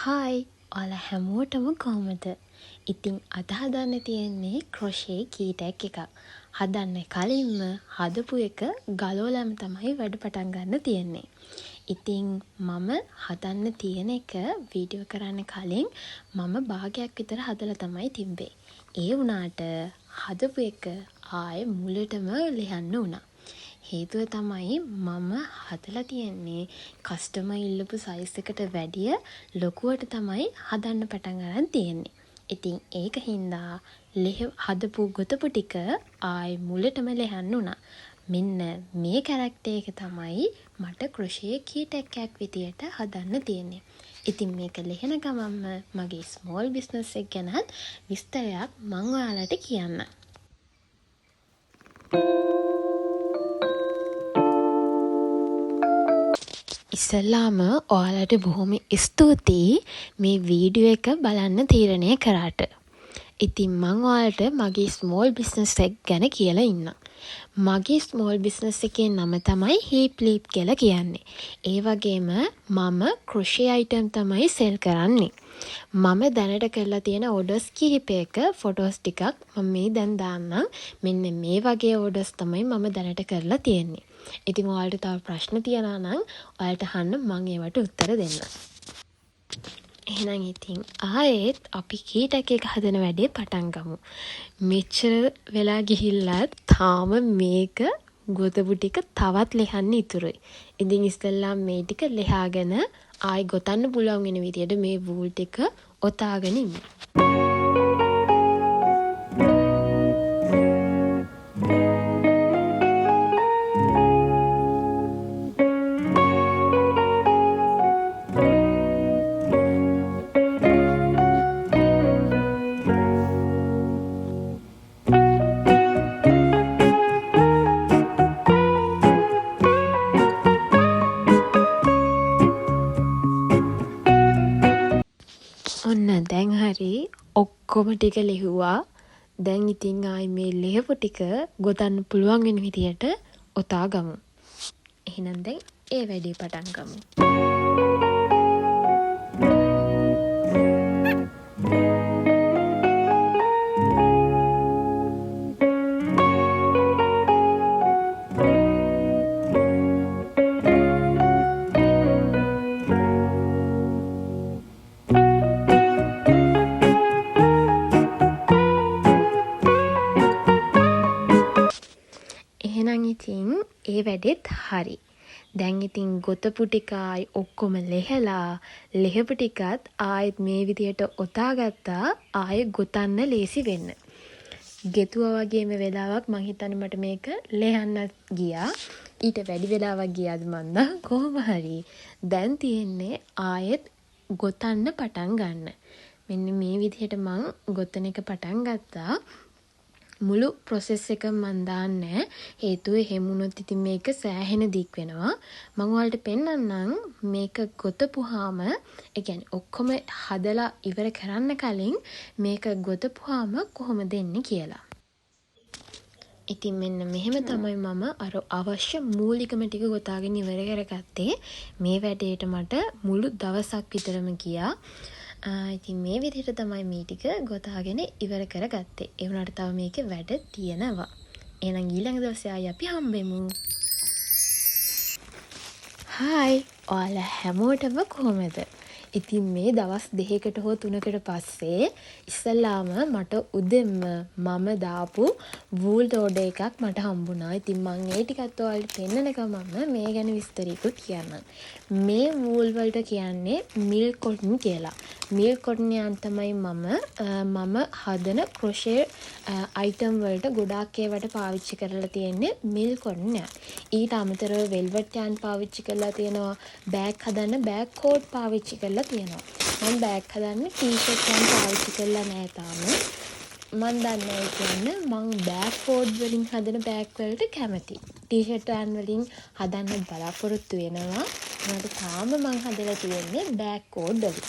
Hi ඔයාලා හැමෝටම කොහොමද? ඉතින් අද හදන්න තියෙන්නේ ක්‍රොෂේ කීටැක් එකක්. හදන්න කලින්ම හදපු එක ගලවලම තමයි වැඩ පටන් ගන්න තියෙන්නේ. ඉතින් මම හදන්න තියෙන එක වීඩියෝ කරන්න කලින් මම භාගයක් විතර හදලා තමයි තිබ්බේ. ඒ වුණාට හදපු එක ආයේ මුලටම ලියන්න වුණා. හේතුව තමයි මම හදලා තියෙන්නේ කස්ටමර් ඉල්ලපු සයිස් එකට වැඩිය ලොකුවට තමයි හදන්න පටන් ගන්න තියෙන්නේ. ඉතින් ඒක හින්දා හදපු ගොතපු ටික ආයි මුලටම ලියන්න උනා. මෙන්න මේ කැරක්ටර් එක තමයි මට ක්‍රොෂේ කීටැක් එකක් විදියට හදන්න තියෙන්නේ. ඉතින් මේක ලියන ගමන්ම මගේ ස්මෝල් බිස්නස් එක ගැනත් විස්තරයක් මම ඔයාලට කියන්නම්. ඉස්සල්ලාම ඔයාලට බොහොම ස්තුතියි මේ වීඩියෝ එක බලන්න තීරණය කරාට. ඉතින් මං ඔයාලට මගේ ස්මෝල් බිස්නස් එක ගැන කියලා ඉන්නම්. මගේ ස්මෝල් බිස්නස් එකේ නම තමයි හීප් ලීප් කියලා කියන්නේ. ඒ වගේම මම ක්‍රොෂේ අයිටම් තමයි සෙල් කරන්නේ. මම දැනට කරලා තියෙන ඕඩර්ස් කිහිපයක ෆොටෝස් ටිකක් මම මේ දැන් දාන්නම්. මෙන්න මේ වගේ ඕඩර්ස් තමයි මම දැනට කරලා තියෙන්නේ. ඉතින් ඔයාලට තව ප්‍රශ්න තියනවා නම් ඔයාලට අහන්න මම ඒවට උත්තර දෙන්නම්. එහෙනම් ඉතින් ආයෙත් අපි කීටැක් එක හදන වැඩේ පටන් ගමු. මෙච්චර වෙලා ගිහිල්ලා තාම මේක ගොතපු ටික තවත් ලියන්න ඉතුරුයි. ඉතින් ඉස්සෙල්ලා මේ ටික ලියාගෙන ආයෙ ගොතන්න පුළුවන් වෙන විදියට මේ වූල් ටික ඔතාගෙන ඉන්න. ඔන්න දැන් හරි ඔක්කොම ටික ලිහුවා. දැන් ඉතින් ආයි මේ ලියපු ටික ගොතන්න පුළුවන් වෙන විදියට ඔතා ගමු. එහෙනම් දැන් ඒ වැඩේ පටන් ගමු. එහෙනම් ඉතින් ඒ වැඩෙත් හරි. දැන් ඉතින් ගොතපු ටිකයි ඔක්කොම ලියපු ටිකත් ආයෙත් මේ විදියට ඔතාගත්තා. ආයෙ ගොතන්න ලේසි වෙන්න. ගෙතුවා වගේම වෙලාවක් මං හිතන්නේ මට මේක ලියන්න ගියා. ඊට වැඩි වෙලාවක් ගියාද මන්ද කොහොම හරි. දැන් තියෙන්නේ ආයෙත් ගොතන්න පටන් ගන්න. මෙන්න මේ විදියට මං ගොතන එක පටන් ගත්තා. මුළු ප්‍රොසෙස් එක මන් දාන්නේ. හේතුව එහෙම වුණොත් ඉතින් මේක සෑහෙන දික් වෙනවා. මම ඔයාලට පෙන්නන්නම් මේක ගොතපුවාම ඒ කියන්නේ ඔක්කොම හදලා ඉවර කරන්න කලින් මේක ගොතපුවාම කොහොමද එන්නේ කියලා. ඉතින් මෙන්න මෙහෙම තමයි මම අර අවශ්‍ය මූලිකම ටික ගොතාගෙන ඉවර කරගත්තේ. මේ වැඩේට මට මුළු දවසක් විතරම ගියා. ඉතින් මේ විදිහට තමයි මේ ටික ගොතාගෙන ඉවර කරගත්තේ. ඒ වුණාට තව මේකේ වැඩ තියෙනවා. එහෙනම් ඊළඟ දවසේ ආයි අපි හම්බෙමු. හායි ඔයාලා හැමෝටම කොහොමද? ඉතින් මේ දවස් 2කට හෝ 3කට පස්සේ ඉස්සල්ලාම මට උදෙන්ම මම දාපු වූල් ඕඩර් එකක් මට හම්බුණා. ඉතින් මම ඒ ටිකත් ඔයාලට පෙන්නන ගමන්ම මේ ගැන විස්තරيكුත් කියන්නම්. මේ වූල් වලට කියන්නේ මිල් කොටන් කියලා. මිල් කොටන් යන් තමයි මම හදන ක්‍රොෂේ අයිටම් වලට ගොඩාක් ඒවට පාවිච්චි කරලා තියෙන්නේ මිල් කොටන් යන්. ඊට අමතරව වෙල්වෙට් යන් පාවිච්චි කරලා තියෙනවා. බෑග් හදන්න බෑග් කෝඩ් පාවිච්චි කරලා තියෙනවා. මම බෑග් හදන්න ටී-ෂර්ට් එකක් පාවිච්චි කරලා නැහැ තාම. මම දන්නේ කියන්නේ මම බෑග් කෝඩ් වලින් හදන බෑග් වලට කැමතියි. ටී-ෂර්ට් වලින් හදන්න බලාපොරොත්තු වෙනවා. මට තාම මම හදලා තියෙන්නේ බෑග් කෝඩ් වලින්.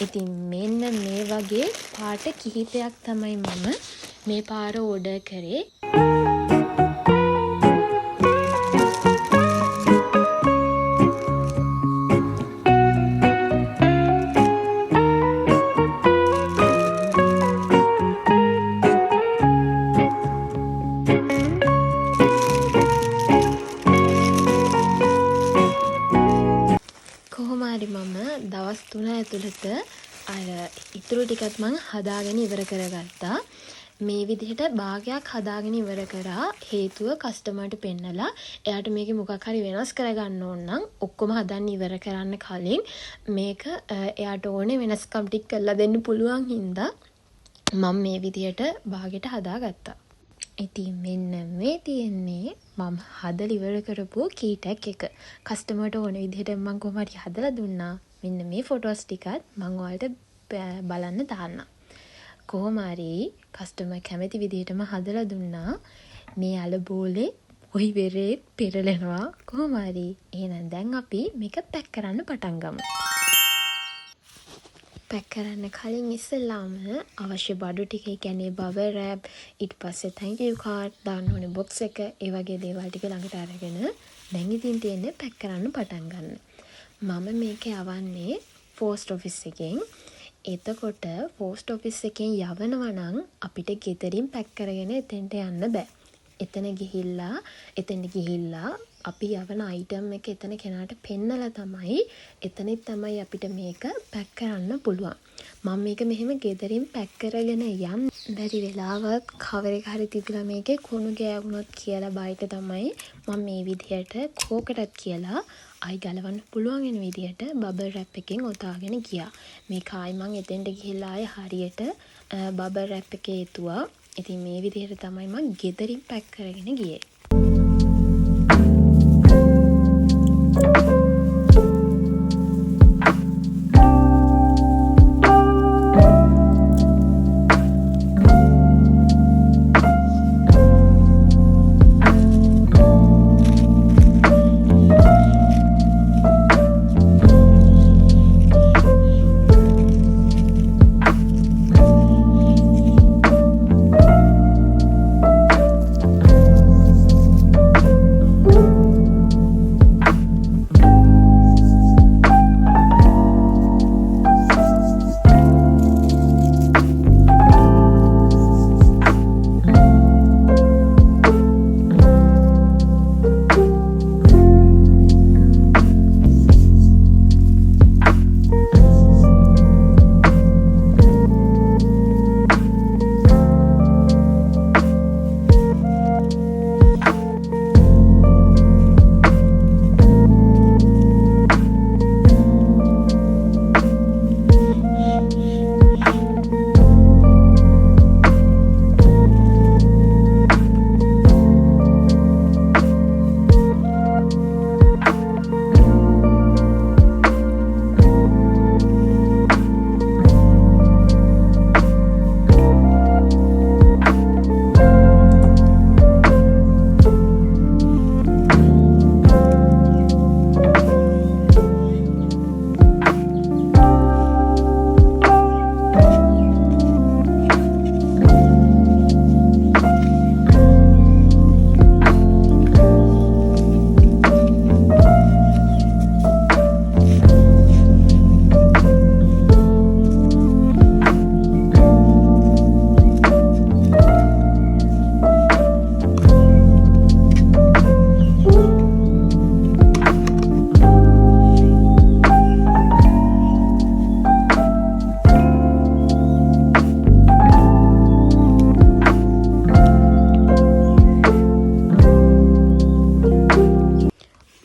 ඉතින් මෙන්න මේ වගේ පාට කිහිපයක් තමයි මම මේ පාර ඕඩර් කරේ. 3 ඇතුළත අර ඉතුරු ටිකත් මං හදාගෙන ඉවර කරගත්තා. මේ විදිහට භාගයක් හදාගෙන ඉවර කරා. හේතුව කස්ටමර්ට පෙන්නලා එයාට මේකේ මොකක් හරි වෙනස් කරගන්න ඕන නම් ඔක්කොම හදන්න ඉවර කරන්න කලින් මේක එයාට ඕනේ වෙනස්කම් ටික කරලා දෙන්න පුළුවන් හින්දා මම මේ විදිහට භාගයට හදාගත්තා. ඉතින් මෙන්න මේ තියෙන්නේ මම හදලා ඉවර කරපු කීටැක් එක. කස්ටමර්ට ඕන විදිහට මම කොහොම හරි හදලා දුන්නා. මෙන්න මේ ෆොටෝස් ටිකත් මම ඔයාලට බලන්න දාන්නම්. කොහොම හරි කස්ටමර් කැමති විදිහටම හදලා දුන්නා. මේ අල බෝලේ ඔයි වෙරේ පෙරලෙනවා. කොහොම හරි එහෙනම් දැන් අපි මේක පැක් කරන්න පටන් ගමු. පැක් කරන්න කලින් ඉස්සෙල්ලාම අවශ්‍ය බඩු ටික, ඒ කියන්නේ බබල් රැප්, ඊට පස්සේ thank you card දාන්න ඕනේ box එක, ඒ වගේ දේවල් ටික ළඟට අරගෙන දැන් ඉතින් තියෙන්නේ පැක් කරන්න පටන් ගන්න. මම මේක යවන්නේ post office එකෙන්. එතකොට post office එකෙන් යවනවා නම් අපිට ගෙදරින් පැක් කරගෙන එතෙන්ට යන්න බෑ. එතනට ගිහිල්ලා අපි යවන item එක එතන කෙනාට පෙන්නලා තමයි තමයි අපිට මේක පැක් කරන්න පුළුවන්. මම මේක මෙහෙම ගෙදරින් පැක් කරගෙන යම් බැරි වෙලාවක් කවර එක හරි තිබුණා මේකේ කුණු ගෑවුනොත් කියලා බයිට තමයි මම මේ විදිහට කෝකටත් කියලා ආයි ගලවන්න පුළුවන් වෙන විදිහට බබල් රැප් එකෙන් ඔතාගෙන ගියා. මේක ආයි මම එතෙන්ට ගිහිල්ලා ආයි හරියට බබල් රැප් එකේ එතුවා. ඉතින් මේ විදිහට තමයි මම ගෙදරින් පැක් කරගෙන ගියේ.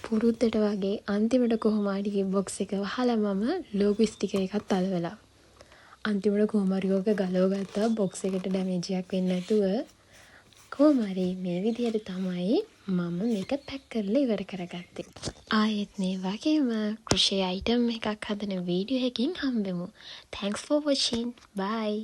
පුරුද්දට වගේ අන්තිමට කොහොම හරි බොක්ස් එක වහලා මම ලෝගෝ ස්ටිකර් එකත් අලවලා අන්තිමට කොහොම හරි ඔක ගලව ගත්තා බොක්ස් එකට ඩැමේජ් එකක් වෙන්නේ නැතුව. කොහොම හරි මේ විදිහට තමයි මම මේක පැක් කරලා ඉවර කරගත්තේ. ආයෙත් මේ වගේම crochet item එකක් හදන වීඩියෝ එකකින් හම්බෙමු. Thanks for watching. Bye.